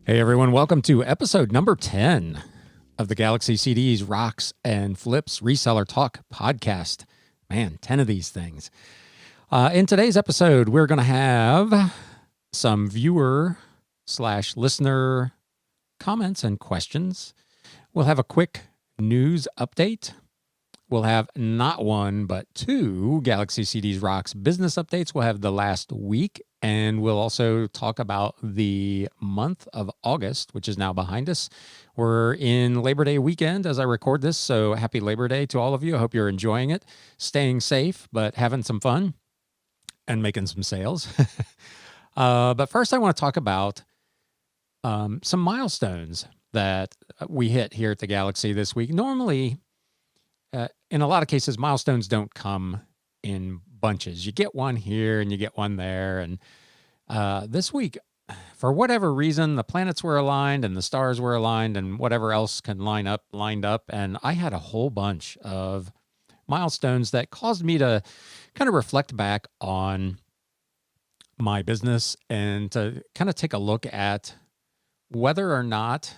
Hey everyone, welcome to episode number 10 of the Galaxy CDs, Rocks, and Flips Reseller Talk Podcast. Man, 10 of these things. In today's episode, we're going to have some viewer/listener comments and questions. We'll have a quick news update. We'll have not one, but two Galaxy CDs Rocks business updates. We'll have the last week, and we'll also talk about the month of August, which is now behind us. We're in Labor Day weekend as I record this, so happy Labor Day to all of you. I hope you're enjoying it, staying safe, but having some fun and making some sales. But first, I want to talk about some milestones that we hit here at the Galaxy this week. Normally, in a lot of cases, milestones don't come in bunches. You get one here and you get one there. And this week, for whatever reason, the planets were aligned and the stars were aligned and whatever else can lined up. And I had a whole bunch of milestones that caused me to kind of reflect back on my business and to kind of take a look at whether or not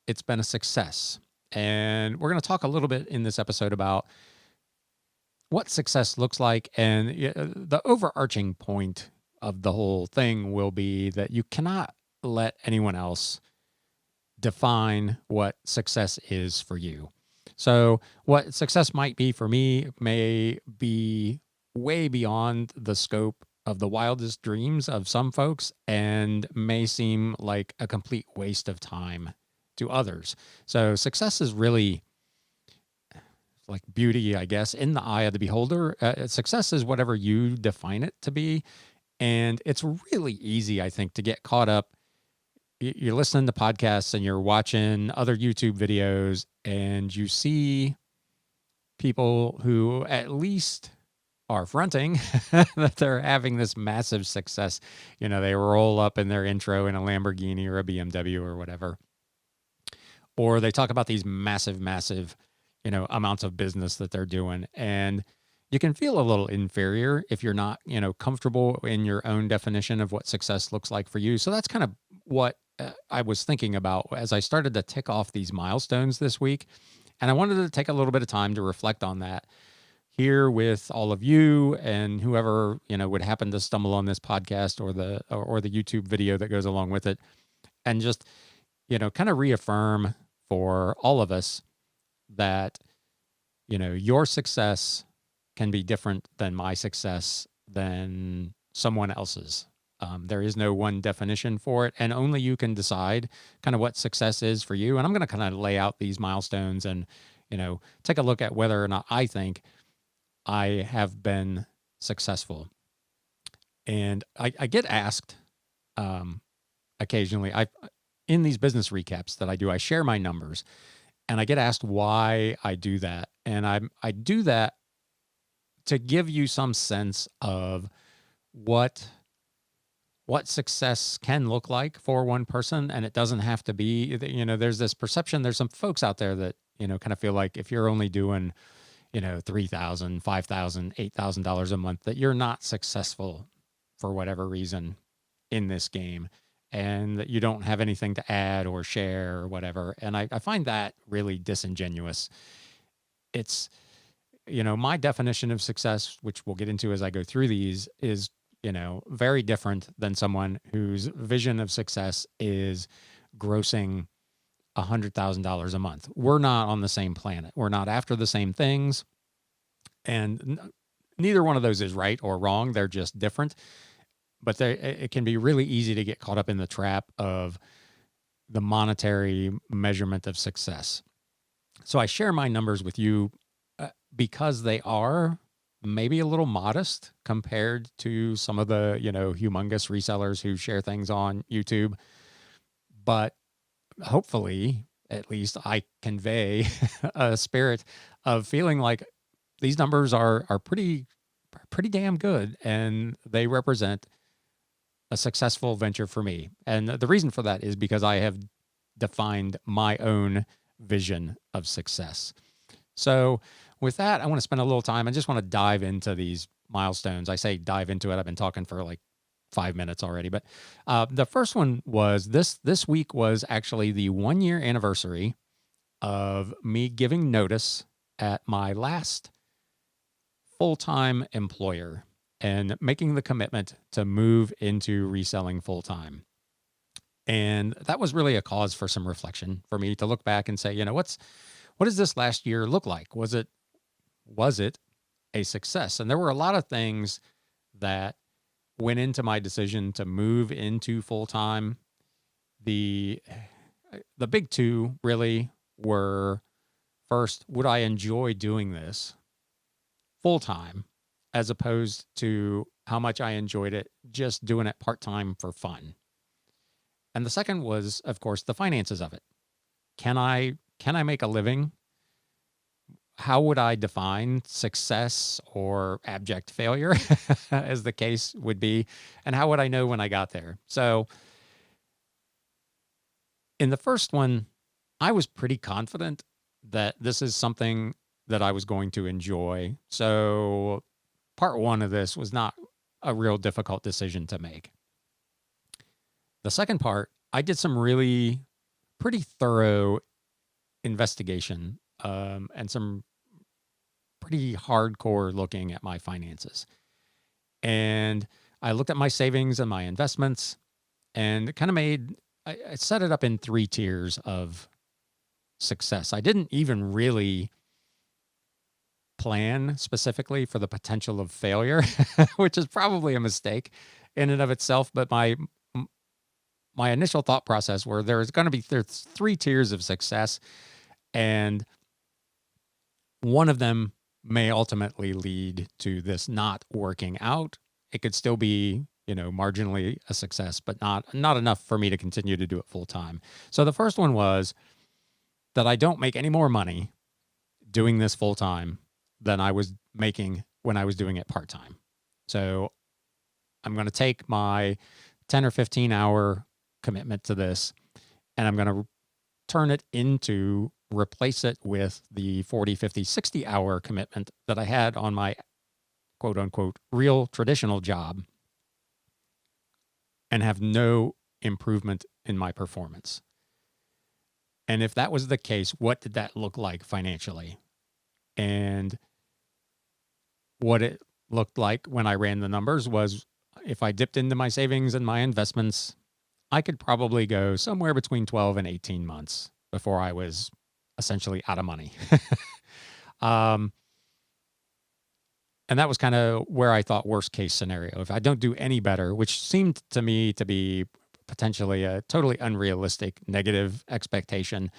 it's been a success. And we're going to talk a little bit in this episode about what success looks like. And the overarching point of the whole thing will be that you cannot let anyone else define what success is for you. So what success might be for me may be way beyond the scope of the wildest dreams of some folks and may seem like a complete waste of time to others. So success is really like beauty, I guess, in the eye of the beholder. Success is whatever you define it to be. And it's really easy, I think, to get caught up. You're listening to podcasts and you're watching other YouTube videos and you see people who at least are fronting that they're having this massive success. You know, they roll up in their intro in a Lamborghini or a BMW or whatever. Or they talk about these massive, amounts of business that they're doing. And you can feel a little inferior if you're not, comfortable in your own definition of what success looks like for you. So that's kind of what I was thinking about as I started to tick off these milestones this week. And I wanted to take a little bit of time to reflect on that here with all of you and whoever, would happen to stumble on this podcast or the YouTube video that goes along with it. And just, kind of reaffirm for all of us that, your success can be different than my success than someone else's. There is no one definition for it, and only you can decide kind of what success is for you. And I'm going to kind of lay out these milestones and, take a look at whether or not I think I have been successful. And I get asked occasionally, in these business recaps that I do, I share my numbers and I get asked why I do that. And I do that to give you some sense of what success can look like for one person. And it doesn't have to be, there's this perception, there's some folks out there that, kind of feel like if you're only doing, $3,000, $5,000, $8,000 a month, that you're not successful for whatever reason in this game. And that you don't have anything to add or share or whatever. And I find that really disingenuous. It's, my definition of success, which we'll get into as I go through these, is, very different than someone whose vision of success is grossing $100,000 a month. We're not on the same planet. We're not after the same things. And neither one of those is right or wrong. They're just different. But it can be really easy to get caught up in the trap of the monetary measurement of success. So I share my numbers with you because they are maybe a little modest compared to some of the, humongous resellers who share things on YouTube. But hopefully, at least I convey a spirit of feeling like these numbers are pretty damn good, and they represent a successful venture for me. And the reason for that is because I have defined my own vision of success. So with that, I want to spend a little time. I just want to dive into these milestones. I say dive into it. I've been talking for like 5 minutes already. But the first one was this week was actually the 1 year anniversary of me giving notice at my last full-time employer and making the commitment to move into reselling full-time. And that was really a cause for some reflection for me to look back and say, what does this last year look like? Was it a success? And there were a lot of things that went into my decision to move into full-time. The big two really were, first, would I enjoy doing this full-time as opposed to how much I enjoyed it just doing it part-time for fun? And the second was, of course, the finances of it. Can I make a living? How would I define success or abject failure, as the case would be? And how would I know when I got there? So in the first one, I was pretty confident that this is something that I was going to enjoy. So part one of this was not a real difficult decision to make. The second part, I did some really pretty thorough investigation and some pretty hardcore looking at my finances. And I looked at my savings and my investments and kind of I set it up in 3 tiers of success. I didn't even really plan specifically for the potential of failure, which is probably a mistake in and of itself. But my initial thought process were there's 3 tiers of success, and one of them may ultimately lead to this not working out. It could still be, marginally a success, but not enough for me to continue to do it full time. So the first one was that I don't make any more money doing this full time than I was making when I was doing it part time. So I'm going to take my 10 or 15 hour commitment to this, and I'm going to replace it with the 40, 50, 60 hour commitment that I had on my quote unquote real traditional job, and have no improvement in my performance. And if that was the case, what did that look like financially? And what it looked like when I ran the numbers was, if I dipped into my savings and my investments, I could probably go somewhere between 12 and 18 months before I was essentially out of money. And that was kind of where I thought worst case scenario. If I don't do any better, which seemed to me to be potentially a totally unrealistic negative expectation,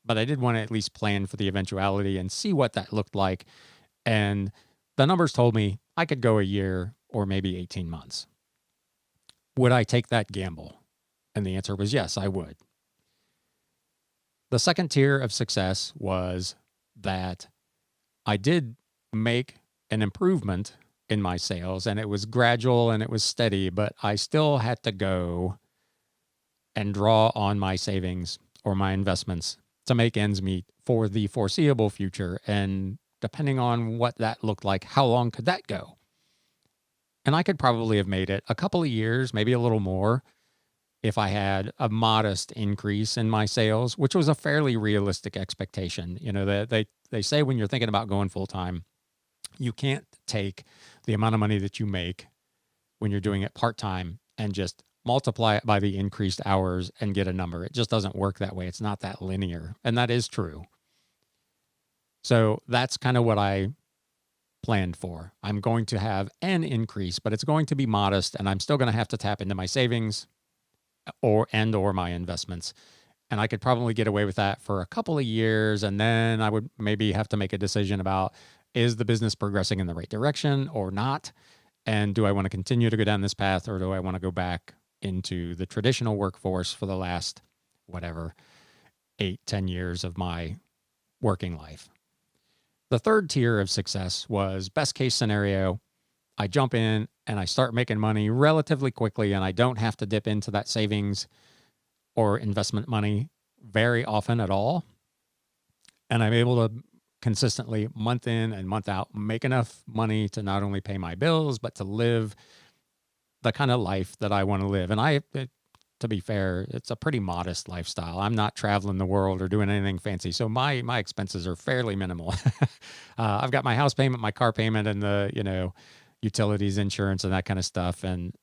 but I did want to at least plan for the eventuality and see what that looked like. And the numbers told me I could go a year or maybe 18 months. Would I take that gamble? And the answer was yes, I would. The second tier of success was that I did make an improvement in my sales, and it was gradual and it was steady, but I still had to go and draw on my savings or my investments to make ends meet for the foreseeable future. And depending on what that looked like, how long could that go? And I could probably have made it a couple of years, maybe a little more, if I had a modest increase in my sales, which was a fairly realistic expectation. They say when you're thinking about going full time, you can't take the amount of money that you make when you're doing it part time and just multiply it by the increased hours and get a number. It just doesn't work that way. It's not that linear. And that is true. So that's kind of what I planned for. I'm going to have an increase, but it's going to be modest, and I'm still going to have to tap into my savings or my investments. And I could probably get away with that for a couple of years. And then I would maybe have to make a decision about, is the business progressing in the right direction or not? And do I want to continue to go down this path, or do I want to go back into the traditional workforce for the last, 8-10 years of my working life? The third tier of success was best case scenario. I jump in and I start making money relatively quickly, and I don't have to dip into that savings or investment money very often at all. And I'm able to consistently, month in and month out, make enough money to not only pay my bills, but to live the kind of life that I want to live. And to be fair, it's a pretty modest lifestyle. I'm not traveling the world or doing anything fancy. So my expenses are fairly minimal. I've got my house payment, my car payment, and the, utilities, insurance, and that kind of stuff. And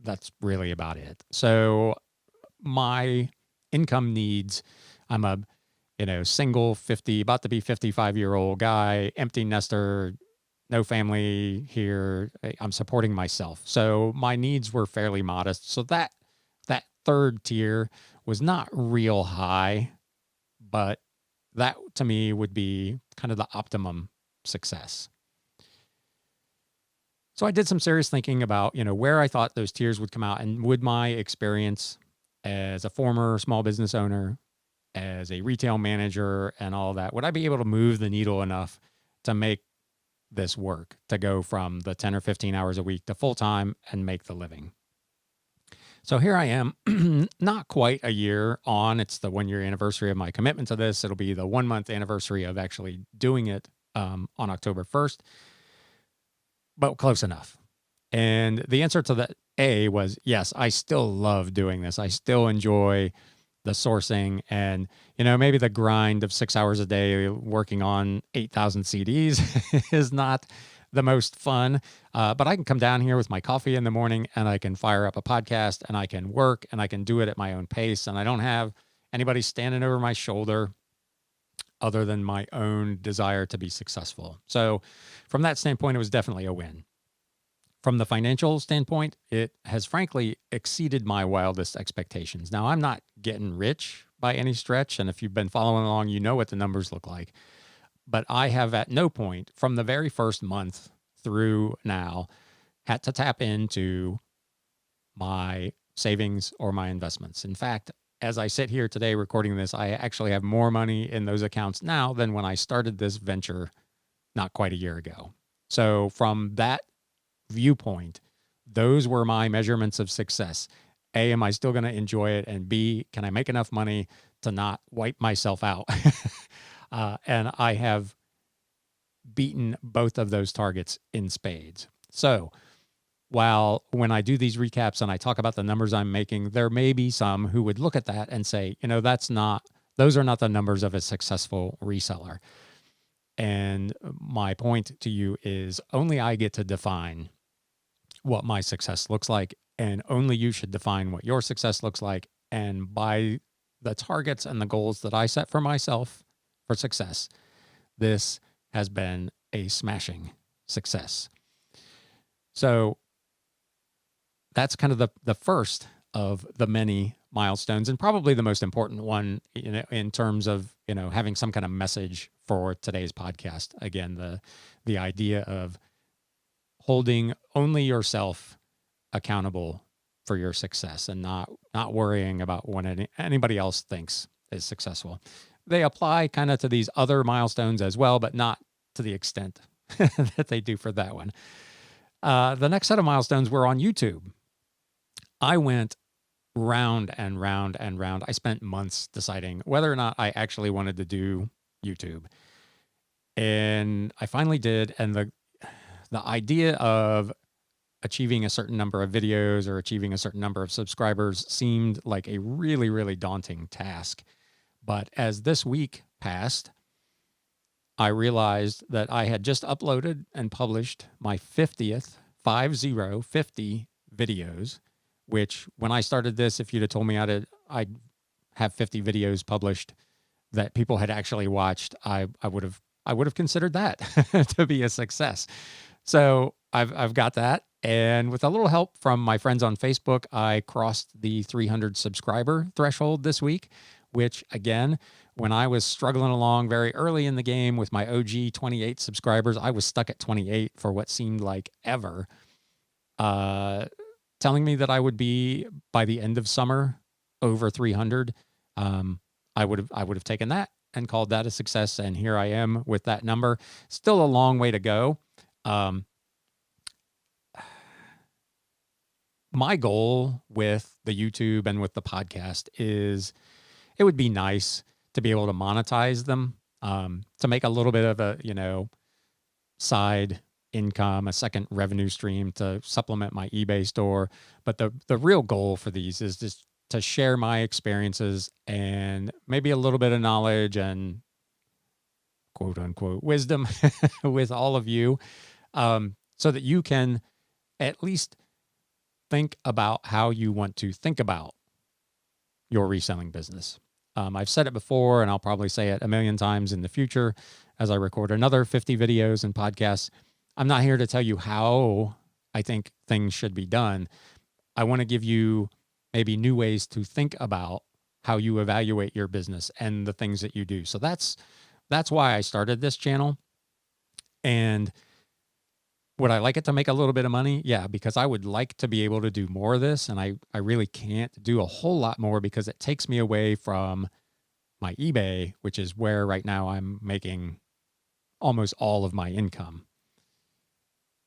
that's really about it. So my income needs, I'm a, single about to be 55-year-old guy, empty nester, no family here. I'm supporting myself. So my needs were fairly modest. So that third tier was not real high, but that to me would be kind of the optimum success. So I did some serious thinking about, where I thought those tiers would come out, and would my experience as a former small business owner, as a retail manager and all that, would I be able to move the needle enough to make this work, to go from the 10 or 15 hours a week to full-time and make the living? So here I am, not quite a year on. It's the 1-year anniversary of my commitment to this. It'll be the 1-month anniversary of actually doing it on October 1st, but close enough. And the answer to that A was yes, I still love doing this. I still enjoy the sourcing and, maybe the grind of 6 hours a day working on 8,000 CDs is not the most fun, but I can come down here with my coffee in the morning and I can fire up a podcast and I can work and I can do it at my own pace. And I don't have anybody standing over my shoulder other than my own desire to be successful. So from that standpoint, it was definitely a win. From the financial standpoint, it has frankly exceeded my wildest expectations. Now, I'm not getting rich by any stretch. And if you've been following along, you know what the numbers look like. But I have at no point from the very first month through now had to tap into my savings or my investments. In fact, as I sit here today recording this, I actually have more money in those accounts now than when I started this venture not quite a year ago. So from that viewpoint, those were my measurements of success. A, am I still going to enjoy it? And B, can I make enough money to not wipe myself out? And I have beaten both of those targets in spades. So while when I do these recaps and I talk about the numbers I'm making, there may be some who would look at that and say, those are not the numbers of a successful reseller. And my point to you is only I get to define what my success looks like, and only you should define what your success looks like. And by the targets and the goals that I set for myself for success, this has been a smashing success. So that's kind of the first of the many milestones, and probably the most important one, in terms of, having some kind of message for today's podcast. Again, the idea of holding only yourself accountable for your success and not worrying about what anybody else thinks is successful. They apply kind of to these other milestones as well, but not to the extent that they do for that one. The next set of milestones were on YouTube. I went round and round and round. I spent months deciding whether or not I actually wanted to do YouTube. And I finally did. And the idea of achieving a certain number of videos or achieving a certain number of subscribers seemed like a really, really daunting task. But as this week passed, I realized that I had just uploaded and published my 50 videos, which when I started this, if you'd have told me I'd have 50 videos published that people had actually watched, I would have considered that to be a success. So I've got that. And with a little help from my friends on Facebook, I crossed the 300 subscriber threshold this week, which again, when I was struggling along very early in the game with my OG 28 subscribers, I was stuck at 28 for what seemed like ever, telling me that I would be, by the end of summer, over 300. I would have taken that and called that a success. And here I am with that number. Still a long way to go. My goal with the YouTube and with the podcast is it would be nice to be able to monetize them, to make a little bit of a, side income, a second revenue stream to supplement my eBay store. But the real goal for these is just to share my experiences and maybe a little bit of knowledge and quote unquote wisdom with all of you, so that you can at least think about how you want to think about your reselling business. I've said it before, and I'll probably say it a million times in the future as I record another 50 videos and podcasts. I'm not here to tell you how I think things should be done. I want to give you maybe new ways to think about how you evaluate your business and the things that you do. So that's why I started this channel. And would I like it to make a little bit of money? Yeah, because I would like to be able to do more of this. And I really can't do a whole lot more because it takes me away from my eBay, which is where right now I'm making almost all of my income.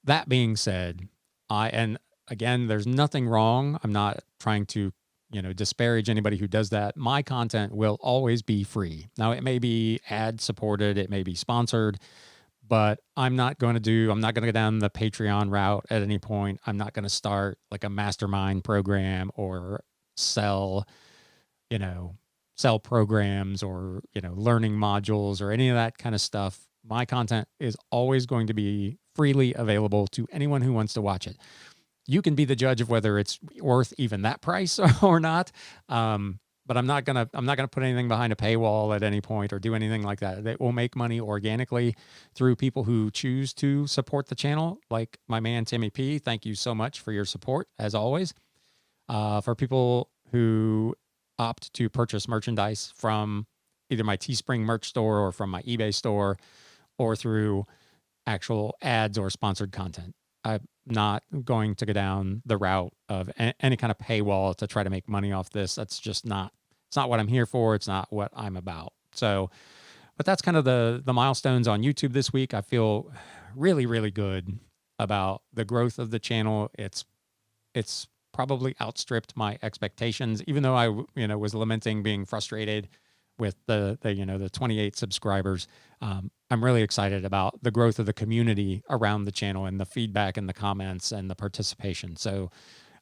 That being said, and again, there's nothing wrong. I'm not trying to, disparage anybody who does that. My content will always be free. Now, it may be ad supported, it may be sponsored, but I'm not going to go down the Patreon route at any point. I'm not going to start like a mastermind program or sell programs or, learning modules or any of that kind of stuff. My content is always going to be freely available to anyone who wants to watch it. You can be the judge of whether it's worth even that price or not. But I'm not gonna put anything behind a paywall at any point or do anything like that. It will make money organically through people who choose to support the channel, like my man Timmy P. Thank you so much for your support, as always. For people who opt to purchase merchandise from either my Teespring merch store or from my eBay store or through actual ads or sponsored content. I'm not going to go down the route of any kind of paywall to try to make money off this. That's just not, it's not what I'm here for. It's not what I'm about. So, but that's kind of the milestones on YouTube this week. I feel really, really good about the growth of the channel. It's probably outstripped my expectations, even though I, was lamenting being frustrated with the 28 subscribers. I'm really excited about the growth of the community around the channel and the feedback and the comments and the participation. So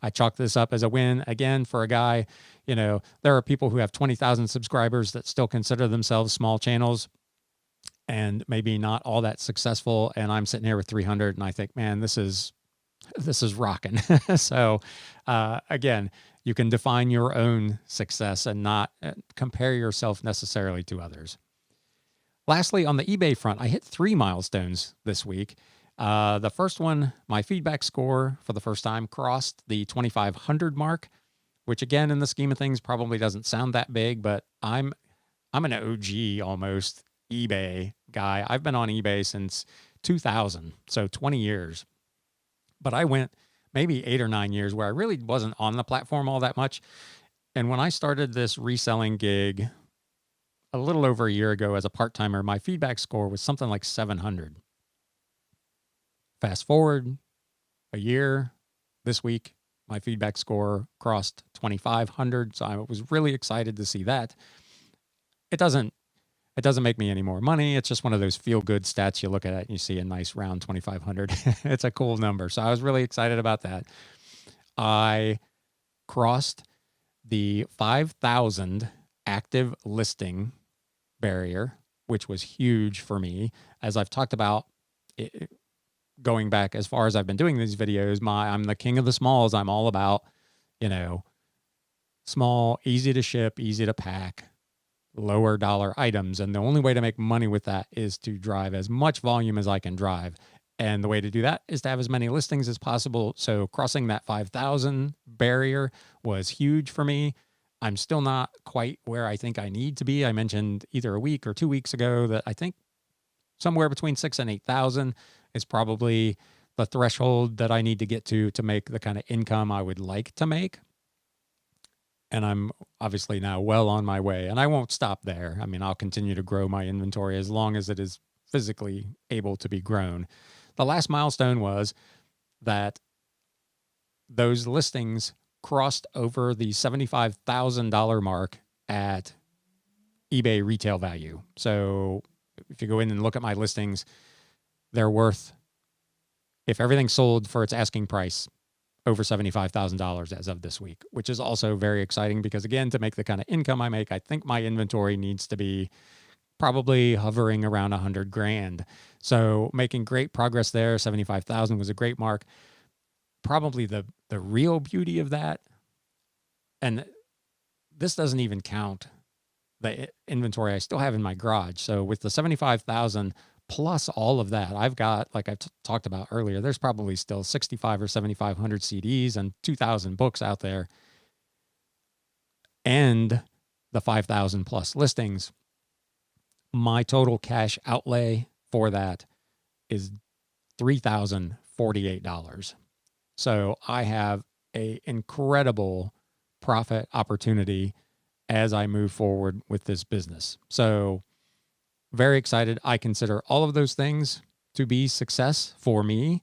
I chalk this up as a win again for a guy. There are people who have 20,000 subscribers that still consider themselves small channels and maybe not all that successful. And I'm sitting here with 300 and I think, man, this is rocking. So again, you can define your own success and not compare yourself necessarily to others. Lastly, on the eBay front, I hit 3 milestones this week. The first one, my feedback score for the first time crossed the 2,500 mark, which again, in the scheme of things, probably doesn't sound that big, but I'm an OG almost eBay guy. I've been on eBay since 2000, so 20 years. But I went maybe 8 or 9 years where I really wasn't on the platform all that much. And when I started this reselling gig a little over a year ago as a part-timer, my feedback score was something like 700. Fast forward a year, this week, my feedback score crossed 2,500. So I was really excited to see that. It doesn't make me any more money. It's just one of those feel-good stats you look at it and you see a nice round 2,500. It's a cool number. So I was really excited about that. I crossed the 5,000 active listing barrier, which was huge for me. As I've talked about, going back as far as I've been doing these videos, I'm the king of the smalls. I'm all about, small, easy to ship, easy to pack, lower dollar items. And the only way to make money with that is to drive as much volume as I can drive. And the way to do that is to have as many listings as possible. So crossing that 5,000 barrier was huge for me. I'm still not quite where I think I need to be. I mentioned either a week or 2 weeks ago that I think somewhere between 6,000 and 8,000 is probably the threshold that I need to get to make the kind of income I would like to make. And I'm obviously now well on my way, and I won't stop there. I mean, I'll continue to grow my inventory as long as it is physically able to be grown. The last milestone was that those listings crossed over the $75,000 mark at eBay retail value. So if you go in and look at my listings, they're worth if everything sold for its asking price, over $75,000 as of this week, which is also very exciting because, again, to make the kind of income I make, I think my inventory needs to be probably hovering around 100 grand. So making great progress there. 75,000 was a great mark. Probably the real beauty of that, and this doesn't even count the inventory I still have in my garage. So with the 75,000 plus all of that, I've got, like I talked about earlier, there's probably still 65 or 7,500 CDs and 2,000 books out there, and the 5,000 plus listings. My total cash outlay for that is $3,048. So I have an incredible profit opportunity as I move forward with this business. So very excited. I consider all of those things to be success for me.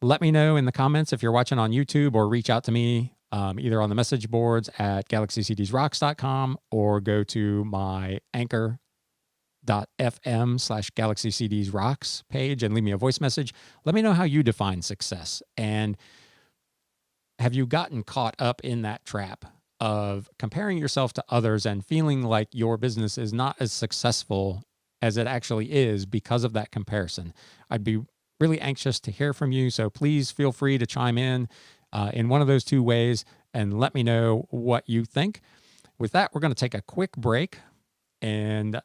Let me know in the comments if you're watching on YouTube, or reach out to me either on the message boards at galaxycdsrocks.com, or go to my anchor.fm/galaxycdsrocks page and leave me a voice message. Let me know how you define success. And have you gotten caught up in that trap of comparing yourself to others and feeling like your business is not as successful as it actually is because of that comparison? I'd be really anxious to hear from you. So please feel free to chime in one of those two ways and let me know what you think. With that, we're going to take a quick break and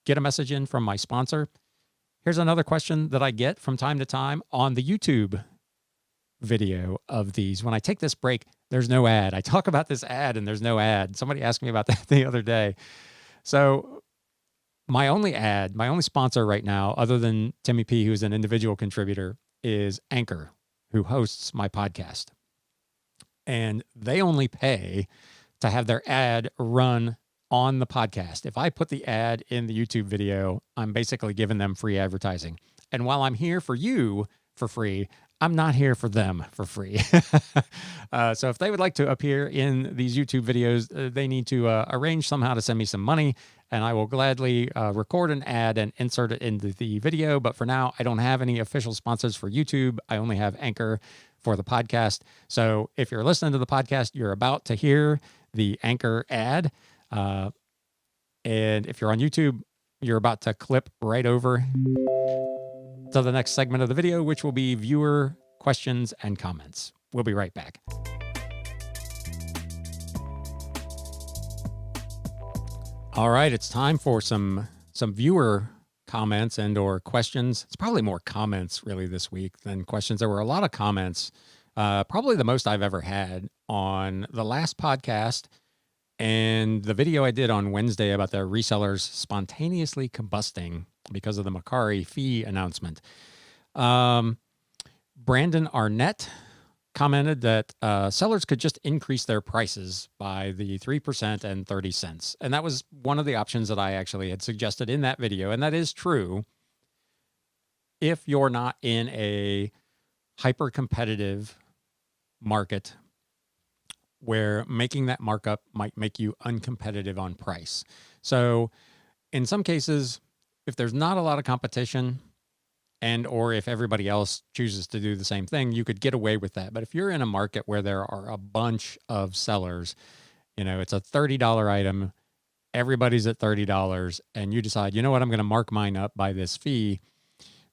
get a message in from my sponsor. Here's another question that I get from time to time on the YouTube video of these. When I take this break, there's no ad. I talk about this ad and there's no ad. Somebody asked me about that the other day. So my only sponsor right now, other than Timmy P, who's an individual contributor, is Anchor, who hosts my podcast. And they only pay to have their ad run on the podcast. If I put the ad in the YouTube video, I'm basically giving them free advertising. And while I'm here for you for free, I'm not here for them for free. So if they would like to appear in these YouTube videos, they need to arrange somehow to send me some money, and I will gladly record an ad and insert it into the video. But for now, I don't have any official sponsors for YouTube. I only have Anchor for the podcast. So if you're listening to the podcast, you're about to hear the Anchor ad. And if you're on YouTube, you're about to clip right over to the next segment of the video, which will be viewer questions and comments. We'll be right back. All right, it's time for some viewer comments and or questions. It's probably more comments really this week than questions. There were a lot of comments, probably the most I've ever had on the last podcast and the video I did on Wednesday about the resellers spontaneously combusting because of the Macari fee announcement. Brandon Arnett commented that sellers could just increase their prices by the 3% and 30 cents. And that was one of the options that I actually had suggested in that video. And that is true if you're not in a hyper-competitive market where making that markup might make you uncompetitive on price. So in some cases, if there's not a lot of competition and or if everybody else chooses to do the same thing, you could get away with that. But if you're in a market where there are a bunch of sellers, it's a $30 item, everybody's at $30, and you decide, you know what, I'm going to mark mine up by this fee,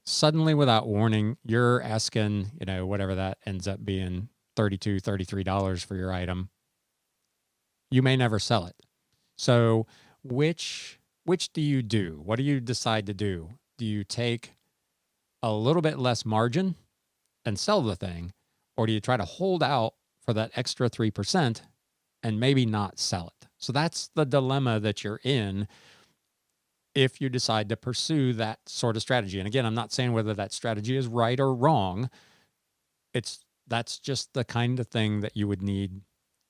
suddenly without warning, you're asking, whatever that ends up being, $32, $33 for your item. You may never sell it. So which do you do? What do you decide to do? Do you take a little bit less margin and sell the thing, or do you try to hold out for that extra 3% and maybe not sell it? So that's the dilemma that you're in if you decide to pursue that sort of strategy. And again, I'm not saying whether that strategy is right or wrong. That's just the kind of thing that you would need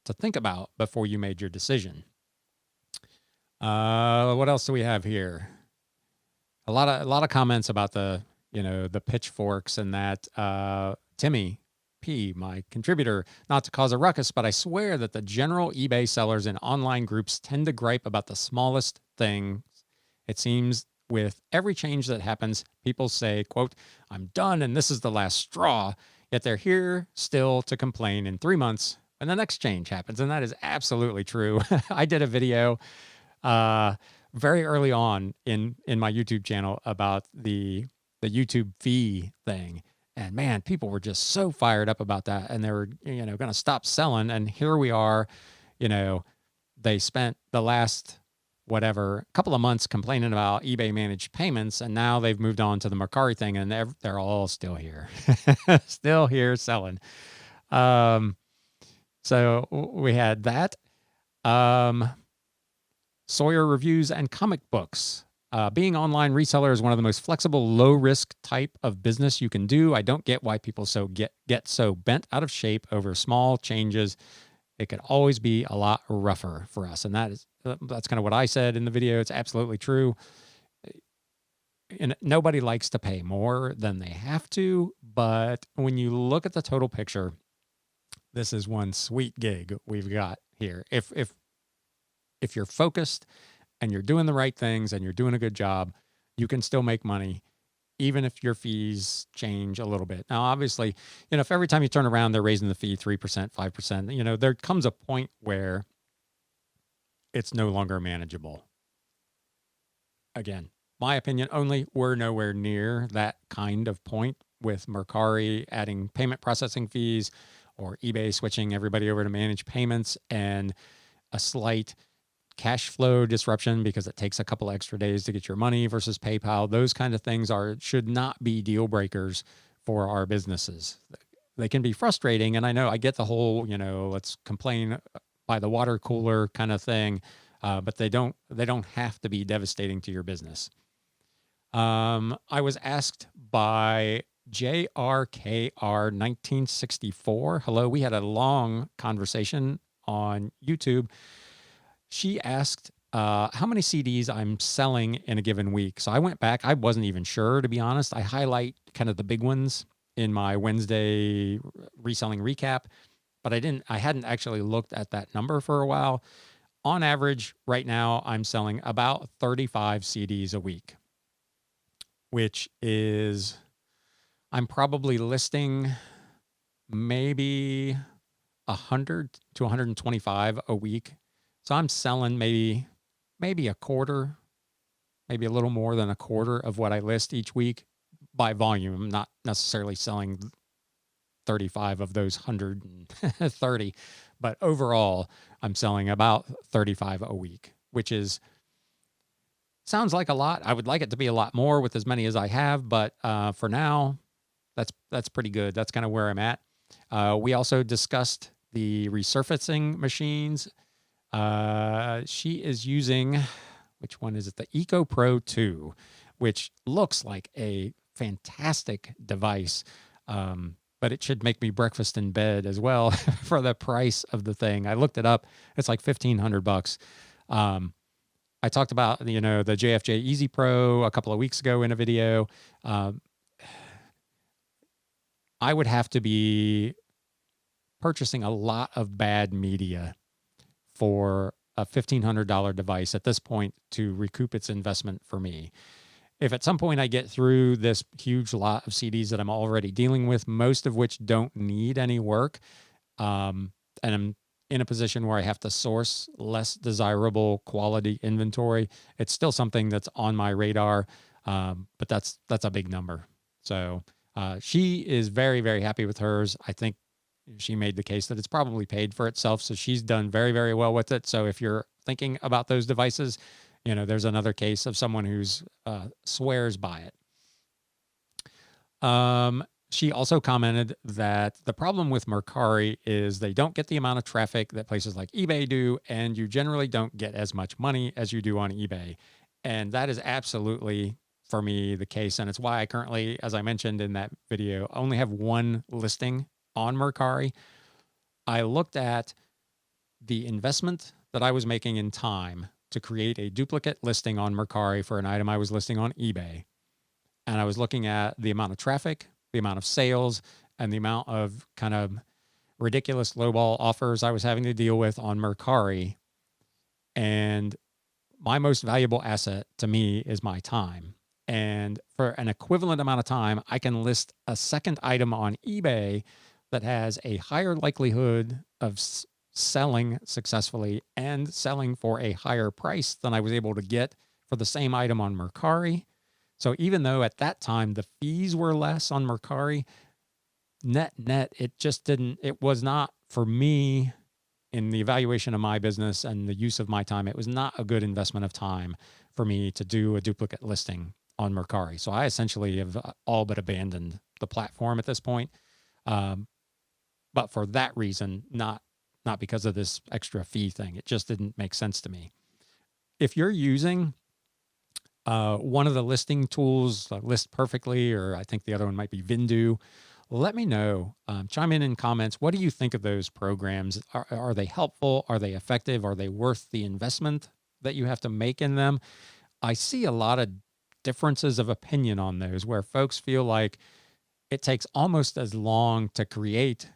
to think about before you made your decision. What else do we have here? A lot of comments about the pitchforks and that. Timmy P, my contributor, not to cause a ruckus, but I swear that the general eBay sellers in online groups tend to gripe about the smallest thing. It seems with every change that happens, people say, quote, I'm done and this is the last straw. Yet they're here still to complain in 3 months when the next change happens. And that is absolutely true. I did a video very early on in my YouTube channel about the YouTube fee thing. And man, people were just so fired up about that. And they were, going to stop selling. And here we are, they spent the last couple of months complaining about eBay managed payments, and now they've moved on to the Mercari thing, and they're all still here, still here selling. So we had that. Sawyer reviews and comic books. Being online reseller is one of the most flexible, low risk type of business you can do. I don't get why people get so bent out of shape over small changes. It could always be a lot rougher for us. And that's kind of what I said in the video. It's absolutely true. And nobody likes to pay more than they have to. But when you look at the total picture, this is one sweet gig we've got here. If you're focused and you're doing the right things and you're doing a good job, you can still make money, even if your fees change a little bit. Now, obviously, if every time you turn around, they're raising the fee 3%, 5%, there comes a point where it's no longer manageable. Again, my opinion only, we're nowhere near that kind of point with Mercari adding payment processing fees or eBay switching everybody over to managed payments and a slight cash flow disruption because it takes a couple extra days to get your money versus PayPal. Those kind of things should not be deal breakers for our businesses. They can be frustrating. And I know I get the whole, let's complain by the water cooler kind of thing. But they don't have to be devastating to your business. I was asked by JRKR1964. Hello. We had a long conversation on YouTube. She asked how many CDs I'm selling in a given week. So I went back. I wasn't even sure, to be honest. I highlight kind of the big ones in my Wednesday reselling recap, but I hadn't actually looked at that number for a while. On average, right now, I'm selling about 35 CDs a week, which is, I'm probably listing maybe 100 to 125 a week. So I'm selling maybe a quarter, maybe a little more than a quarter of what I list each week by volume. I'm not necessarily selling 35 of those 130, but overall I'm selling about 35 a week, which sounds like a lot. I would like it to be a lot more with as many as I have, but for now, that's pretty good. That's kind of where I'm at. We also discussed the resurfacing machines. She is using, which one is it? The Eco Pro 2, which looks like a fantastic device. But it should make me breakfast in bed as well for the price of the thing. I looked it up. It's like $1,500. I talked about, the JFJ Easy Pro a couple of weeks ago in a video. I would have to be purchasing a lot of bad media for a $1,500 device at this point to recoup its investment for me. If at some point I get through this huge lot of CDs that I'm already dealing with, most of which don't need any work, and I'm in a position where I have to source less desirable quality inventory, it's still something that's on my radar, but that's a big number. So she is very, very happy with hers. I think she made the case that it's probably paid for itself, so she's done very, very well with it. So if you're thinking about those devices, there's another case of someone who's swears by it. She also commented that the problem with Mercari is they don't get the amount of traffic that places like eBay do, and you generally don't get as much money as you do on eBay. And that is absolutely, for me, the case. And it's why I currently, as I mentioned in that video, only have one listing on Mercari. I looked at the investment that I was making in time to create a duplicate listing on Mercari for an item I was listing on eBay. And I was looking at the amount of traffic, the amount of sales, and the amount of kind of ridiculous lowball offers I was having to deal with on Mercari. And my most valuable asset to me is my time. And for an equivalent amount of time, I can list a second item on eBay that has a higher likelihood of selling successfully and selling for a higher price than I was able to get for the same item on Mercari. So even though at that time the fees were less on Mercari, net, it was not for me in the evaluation of my business and the use of my time. It was not a good investment of time for me to do a duplicate listing on Mercari. So I essentially have all but abandoned the platform at this point. But for that reason, not because of this extra fee thing. It just didn't make sense to me. If you're using one of the listing tools, List Perfectly, or I think the other one might be Vindu, let me know. Chime in comments. What do you think of those programs? Are they helpful? Are they effective? Are they worth the investment that you have to make in them? I see a lot of differences of opinion on those where folks feel like it takes almost as long to create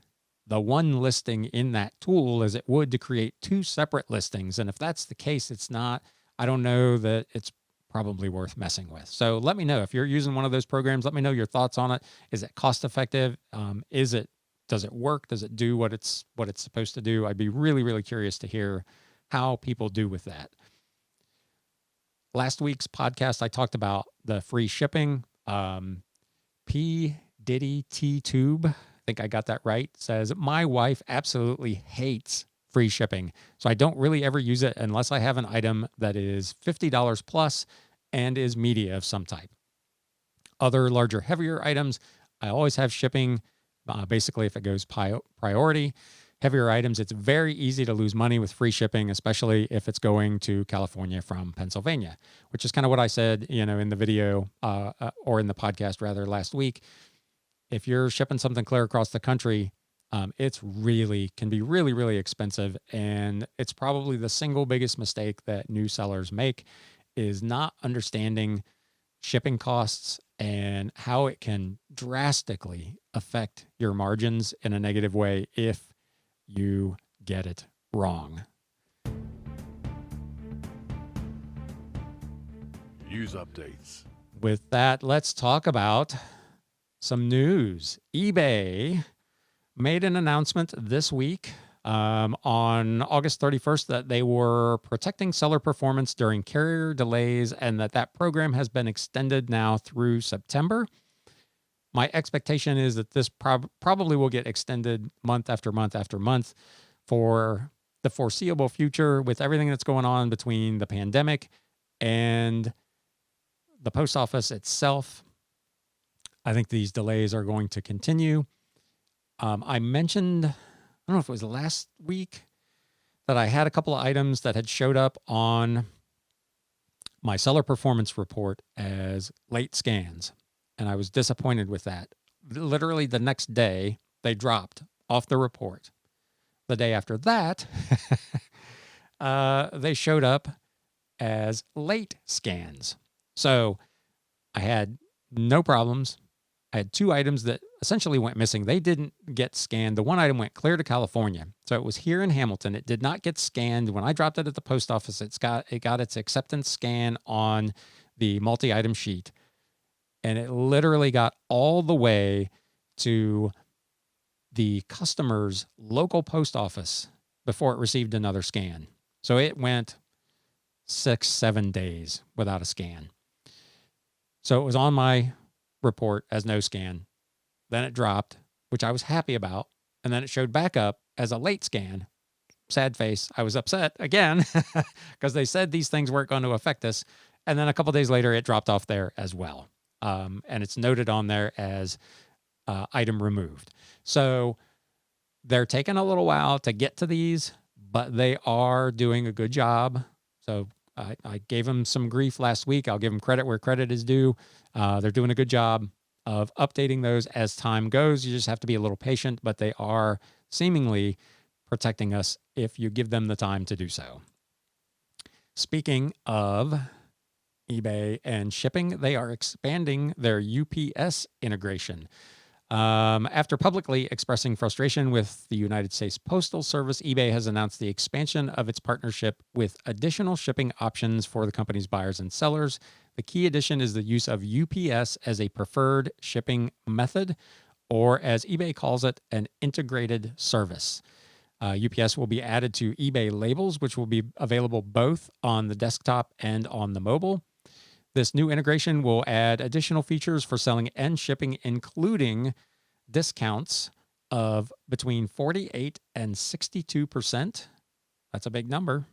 the one listing in that tool as it would to create two separate listings. And if that's the case, I don't know that it's probably worth messing with. So let me know if you're using one of those programs. Let me know your thoughts on it. Is it cost effective? Does it work? Does it do what it's supposed to do? I'd be really, really curious to hear how people do with that. Last week's podcast, I talked about the free shipping. P. Diddy T Tube, I think I got that right, says, my wife absolutely hates free shipping. So I don't really ever use it unless I have an item that is $50 plus and is media of some type. Other larger, heavier items, I always have shipping. Basically, if it goes priority, heavier items, it's very easy to lose money with free shipping, especially if it's going to California from Pennsylvania, which is kind of what I said, in the video or in the podcast rather last week. If you're shipping something clear across the country, it's can be really, really expensive. And it's probably the single biggest mistake that new sellers make is not understanding shipping costs and how it can drastically affect your margins in a negative way if you get it wrong. News updates. With that, let's talk about some news. eBay made an announcement this week on August 31st that they were protecting seller performance during carrier delays and that program has been extended now through September. My expectation is that this probably will get extended month after month after month for the foreseeable future with everything that's going on between the pandemic and the post office itself. I think these delays are going to continue. I mentioned, I don't know if it was last week, that I had a couple of items that had showed up on my seller performance report as late scans. And I was disappointed with that. Literally the next day, they dropped off the report. The day after that, they showed up as late scans. So I had no problems. I had two items that essentially went missing. They didn't get scanned. The one item went clear to California. So it was here in Hamilton. It did not get scanned. When I dropped it at the post office, it got its acceptance scan on the multi-item sheet. And it literally got all the way to the customer's local post office before it received another scan. So it went 6-7 days without a scan. So it was on my report as no scan. Then it dropped, which I was happy about. And then it showed back up as a late scan. Sad face. I was upset again because they said these things weren't going to affect us. And then a couple days later, it dropped off there as well. And it's noted on there as item removed. So they're taking a little while to get to these, but they are doing a good job. So I gave them some grief last week. I'll give them credit where credit is due. They're doing a good job of updating those as time goes. You just have to be a little patient, but they are seemingly protecting us if you give them the time to do so. Speaking of eBay and shipping, they are expanding their UPS integration. After publicly expressing frustration with the United States Postal Service, eBay has announced the expansion of its partnership with additional shipping options for the company's buyers and sellers. The key addition is the use of UPS as a preferred shipping method, or as eBay calls it, an integrated service. UPS will be added to eBay labels, which will be available both on the desktop and on the mobile. This new integration will add additional features for selling and shipping, including discounts of between 48 and 62%. That's a big number.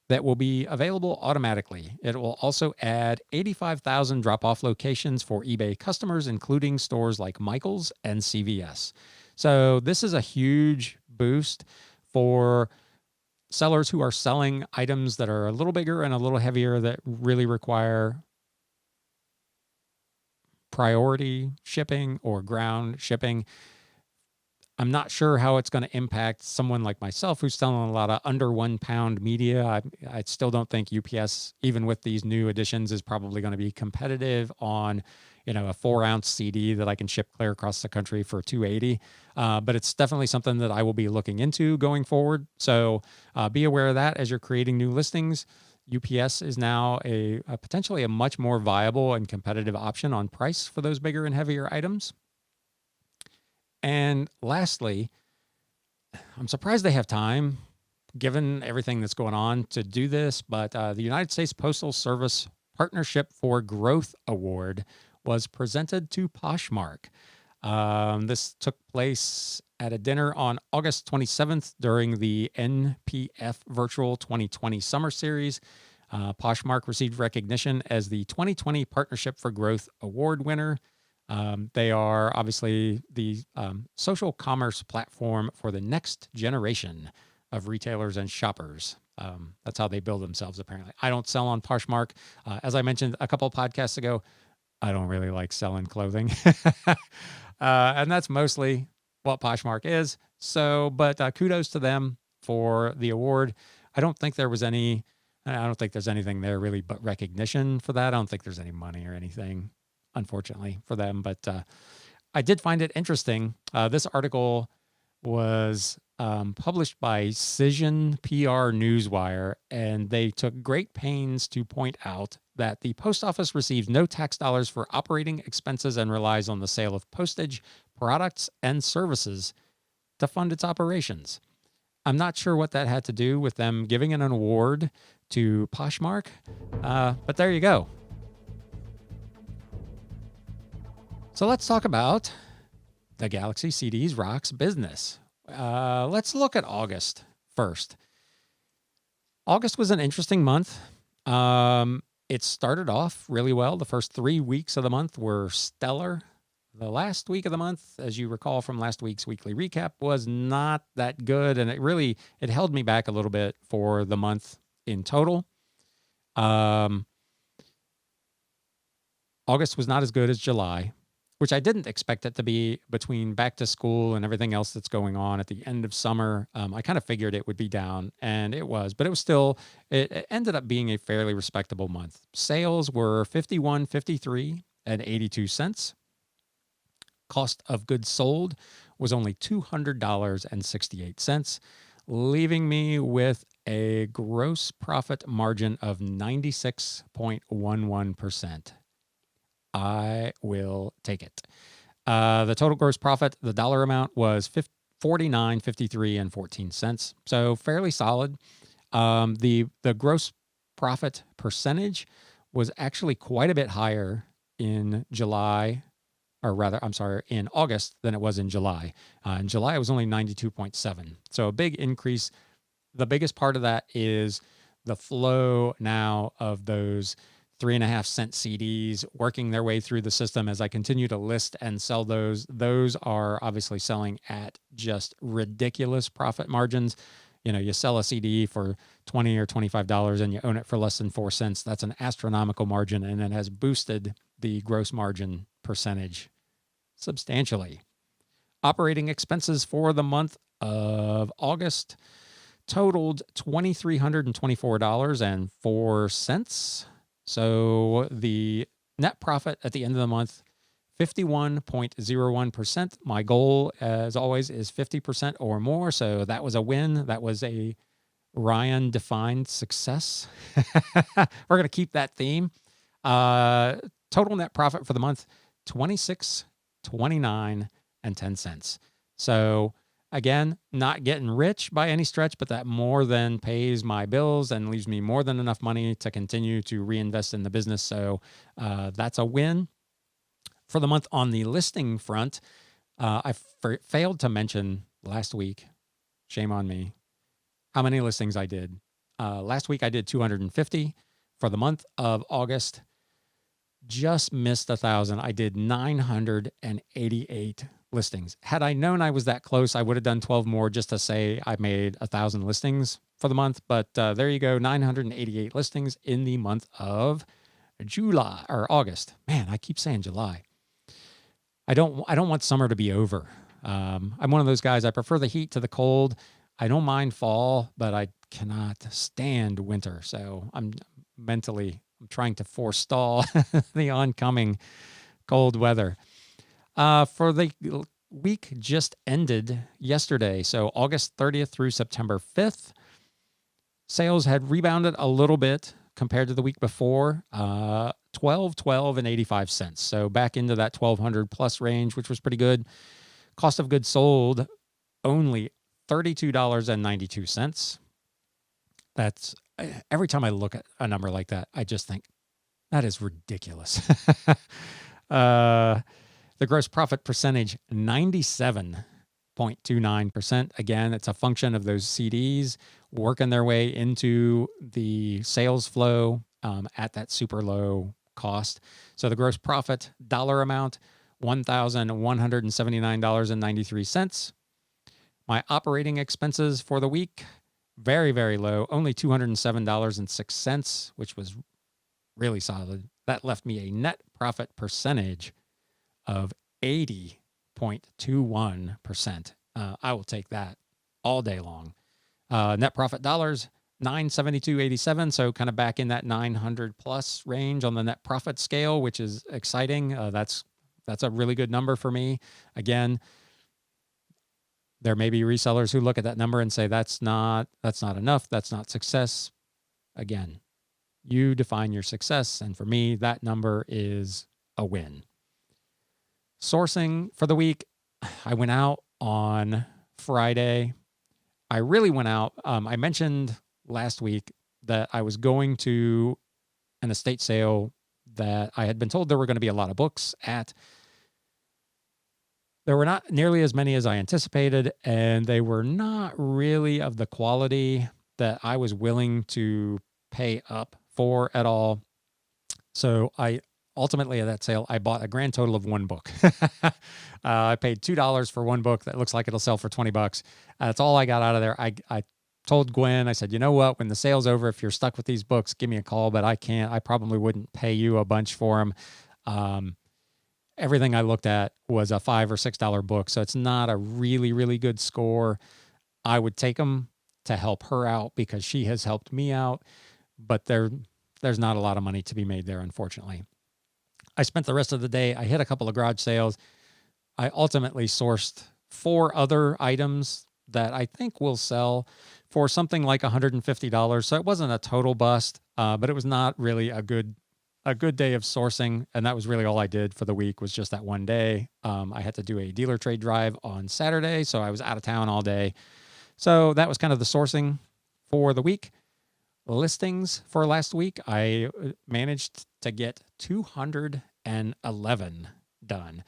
That will be available automatically. It will also add 85,000 drop-off locations for eBay customers, including stores like Michael's and CVS. So this is a huge boost for sellers who are selling items that are a little bigger and a little heavier that really require priority shipping or ground shipping. I'm not sure how it's going to impact someone like myself who's selling a lot of under 1 pound media. I still don't think UPS, even with these new additions, is probably going to be competitive on, a 4-ounce CD that I can ship clear across the country for $280. But it's definitely something that I will be looking into going forward. So be aware of that as you're creating new listings. UPS is now a potentially a much more viable and competitive option on price for those bigger and heavier items. And lastly, I'm surprised they have time, given everything that's going on, to do this, but the United States Postal Service Partnership for Growth Award was presented to Poshmark. This took place at a dinner on August 27th during the NPF Virtual 2020 Summer Series. Poshmark received recognition as the 2020 Partnership for Growth Award winner. They are obviously the social commerce platform for the next generation of retailers and shoppers. That's how they build themselves, apparently. I don't sell on Poshmark. As I mentioned a couple of podcasts ago, I don't really like selling clothing. And that's mostly what Poshmark is. So, but kudos to them for the award. I don't think there's anything there really but recognition for that. I don't think there's any money or anything, unfortunately, for them. But I did find it interesting. This article was published by Cision PR Newswire, and they took great pains to point out that the post office receives no tax dollars for operating expenses and relies on the sale of postage, products, and services to fund its operations. I'm not sure what that had to do with them giving an award to Poshmark, but there you go. So let's talk about the Galaxy CDs Rocks business. Let's look at August first. August was an interesting month. It started off really well. The first 3 weeks of the month were stellar. The last week of the month, as you recall from last week's weekly recap, was not that good, and it held me back a little bit for the month in total. August was not as good as July, which I didn't expect it to be between back to school and everything else that's going on at the end of summer. I kind of figured it would be down, and it was, but it was still, it ended up being a fairly respectable month. Sales were $51.53 and 82 cents. Cost of goods sold was only $200.68, leaving me with a gross profit margin of 96.11%. I will take it. The total gross profit, the dollar amount was $49.53 and 14 cents. So fairly solid. The gross profit percentage was actually quite a bit higher in in August than it was in July. In July, it was only 92.7. So a big increase. The biggest part of that is the flow now of those 3.5 cent CDs working their way through the system as I continue to list and sell those. Those are obviously selling at just ridiculous profit margins. You sell a CD for $20 or $25 and you own it for less than 4 cents. That's an astronomical margin, and it has boosted the gross margin percentage substantially. Operating expenses for the month of August totaled $2,324.04. So the net profit at the end of the month 51.01%. My goal, as always, is 50% or more. So that was a win. That was a Ryan-defined success. We're going to keep that theme. Total net profit for the month, $26.29.10. So again, not getting rich by any stretch, but that more than pays my bills and leaves me more than enough money to continue to reinvest in the business. So that's a win. For the month on the listing front, I failed to mention last week, shame on me, how many listings I did. Last week I did 250. For the month of August, just missed 1,000. I did 988 listings. Had I known I was that close, I would have done 12 more just to say I made 1,000 listings for the month. But there you go, 988 listings in the month of July or August. Man, I keep saying July. I don't want summer to be over. I'm one of those guys. I prefer the heat to the cold. I don't mind fall, but I cannot stand winter. So I'm trying to forestall the oncoming cold weather. For the week just ended yesterday, so August 30th through September 5th, sales had rebounded a little bit compared to the week before, $12.85. So back into that 1,200 plus range, which was pretty good. Cost of goods sold, only $32.92. That's, every time I look at a number like that, I just think that is ridiculous. The gross profit percentage, 97.29%. Again, it's a function of those CDs working their way into the sales flow at that super low cost. So the gross profit dollar amount, $1,179.93. My operating expenses for the week, very, very low, only $207.06, which was really solid. That left me a net profit percentage of 80.21%. I will take that all day long. Net profit dollars, $972.87. So kind of back in that 900 plus range on the net profit scale, which is exciting. That's a really good number for me. Again, there may be resellers who look at that number and say, that's not enough. That's not success. Again, you define your success. And for me, that number is a win. Sourcing for the week, I went out on Friday. I really went out. I mentioned last week that I was going to an estate sale that I had been told there were going to be a lot of books at. There were not nearly as many as I anticipated, and they were not really of the quality that I was willing to pay up for at all. So I ultimately at that sale, I bought a grand total of one book. I paid $2 for one book that looks like it'll sell for $20. That's all I got out of there. I told Gwen, I said, you know what, when the sale's over, if you're stuck with these books, give me a call, but I probably wouldn't pay you a bunch for them. Everything I looked at was a $5 or $6 book. So it's not a really, really good score. I would take them to help her out because she has helped me out, but there's not a lot of money to be made there, unfortunately. I spent the rest of the day, I hit a couple of garage sales. I ultimately sourced 4 other items that I think will sell for something like $150. So it wasn't a total bust, but it was not really a good day of sourcing. And that was really all I did for the week, was just that one day. I had to do a dealer trade drive on Saturday, so I was out of town all day. So that was kind of the sourcing for the week. Listings for last week, I managed to get 211 done.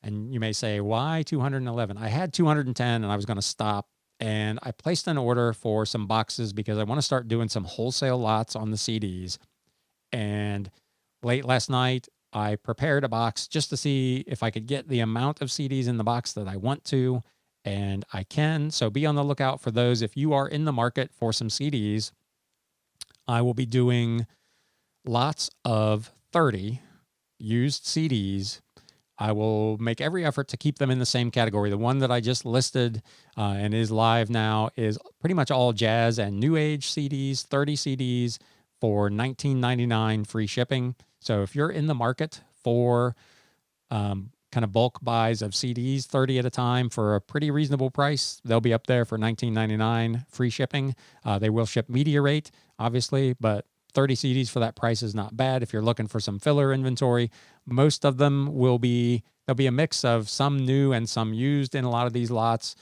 And you may say, why 211? I had 210 and I was going to stop. And I placed an order for some boxes because I want to start doing some wholesale lots on the CDs. And late last night, I prepared a box just to see if I could get the amount of CDs in the box that I want to. And I can. So be on the lookout for those. If you are in the market for some CDs, I will be doing lots of 30 used CDs. I will make every effort to keep them in the same category. The one that I just listed and is live now is pretty much all jazz and new age CDs, 30 CDs for $19.99 free shipping. So if you're in the market for kind of bulk buys of CDs, 30 at a time for a pretty reasonable price. They'll be up there for $19.99 free shipping. They will ship media rate, obviously, but 30 CDs for that price is not bad if you're looking for some filler inventory. Most of them there'll be a mix of some new and some used in a lot of these lots.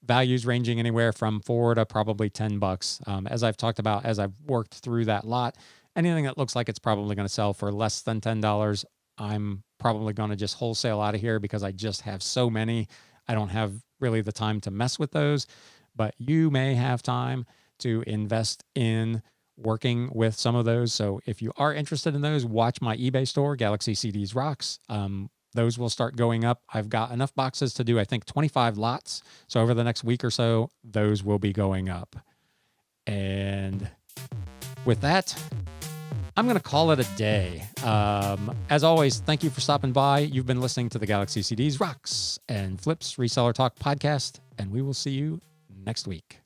Values ranging anywhere from $4 to probably $10. As I've talked about, as I've worked through that lot, anything that looks like it's probably going to sell for less than $10, I'm probably going to just wholesale out of here because I just have so many. I don't have really the time to mess with those, but you may have time to invest in working with some of those. So if you are interested in those, watch my eBay store, Galaxy CDs Rocks. Those will start going up. I've got enough boxes to do, I think, 25 lots. So over the next week or so, those will be going up. And with that, I'm going to call it a day. As always, thank you for stopping by. You've been listening to the Galaxy CDs Rocks and Flips Reseller Talk Podcast, and we will see you next week.